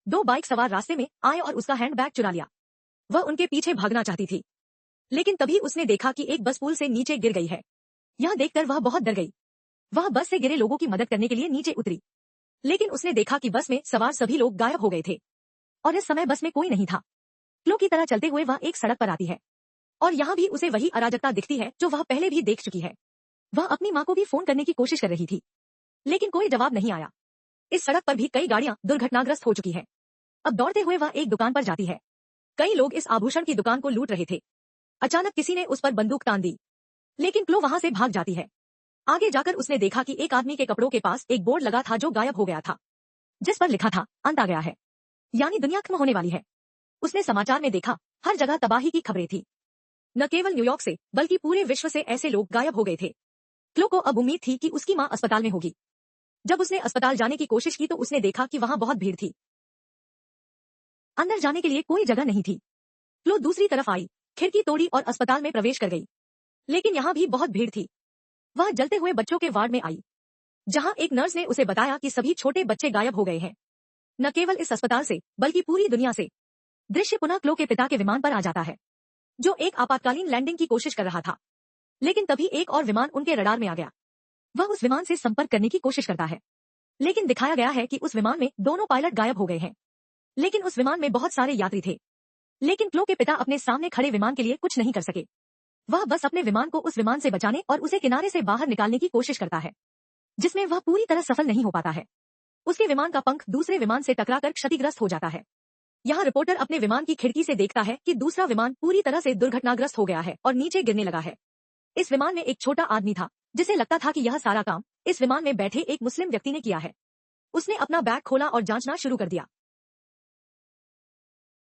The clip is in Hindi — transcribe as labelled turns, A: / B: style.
A: दो बाइक सवार रास्ते में आए और उसका हैंडबैग चुरा लिया। वह उनके पीछे भागना चाहती थी, लेकिन तभी उसने देखा कि एक बस पुल से नीचे गिर गई है। यह देखकर वह बहुत डर गई। वह बस से गिरे लोगों की मदद करने के लिए नीचे उतरी, लेकिन उसने देखा कि बस में सवार सभी लोग गायब हो गए थे और इस समय बस में कोई नहीं था। क्लो की तरह चलते हुए वह एक सड़क पर आती है और यहाँ भी उसे वही अराजकता दिखती है जो वह पहले भी देख चुकी है। वह अपनी माँ को भी फोन करने की कोशिश कर रही थी, लेकिन कोई जवाब नहीं आया। इस सड़क पर भी कई गाड़ियां दुर्घटनाग्रस्त हो चुकी है। अब दौड़ते हुए वह एक दुकान पर जाती है। कई लोग इस आभूषण की दुकान को लूट रहे थे। अचानक किसी ने उस पर बंदूक तान दी, लेकिन क्लो वहां से भाग जाती है। आगे जाकर उसने देखा कि एक आदमी के कपड़ों के पास एक बोर्ड लगा था जो गायब हो गया था, जिस पर लिखा था अंत आ गया है, यानी दुनिया खत्म होने वाली है। उसने समाचार में देखा, हर जगह तबाही की खबरें थी। न केवल न्यूयॉर्क से बल्कि पूरे विश्व से ऐसे लोग गायब हो गए थे। क्लो को अब उम्मीद थी कि उसकी माँ अस्पताल में होगी। जब उसने अस्पताल जाने की कोशिश की तो उसने देखा कि वहां बहुत भीड़ थी। अंदर जाने के लिए कोई जगह नहीं थी। क्लो दूसरी तरफ आई, खिड़की तोड़ी और अस्पताल में प्रवेश कर गई, लेकिन यहाँ भी बहुत भीड़ थी। वह जलते हुए बच्चों के वार्ड में आई, जहां एक नर्स ने उसे बताया कि सभी छोटे बच्चे गायब हो गए हैं। न केवल इस अस्पताल से बल्कि पूरी दुनिया से। दृश्य पुनः क्लो के पिता के विमान पर आ जाता है, जो एक आपातकालीन लैंडिंग की कोशिश कर रहा था, लेकिन तभी एक और विमान उनके रडार में आ गया। वह उस विमान से संपर्क करने की कोशिश करता है, लेकिन दिखाया गया है कि उस विमान में दोनों पायलट गायब हो गए हैं, लेकिन उस विमान में बहुत सारे यात्री थे। लेकिन क्लो के पिता अपने सामने खड़े विमान के लिए कुछ नहीं कर सके। वह बस अपने विमान को उस विमान से बचाने और उसे किनारे से बाहर निकालने की कोशिश करता है, जिसमें वह पूरी तरह सफल नहीं हो पाता है। उसके विमान का पंख दूसरे विमान से टकराकर क्षतिग्रस्त हो जाता है। यहाँ रिपोर्टर अपने विमान की खिड़की से देखता है कि दूसरा विमान पूरी तरह से दुर्घटनाग्रस्त हो गया है और नीचे गिरने लगा है। इस विमान में एक छोटा आदमी था, जिसे लगता था कि यह सारा काम इस विमान में बैठे एक मुस्लिम व्यक्ति ने किया है। उसने अपना बैग खोला और जांचना शुरू कर दिया।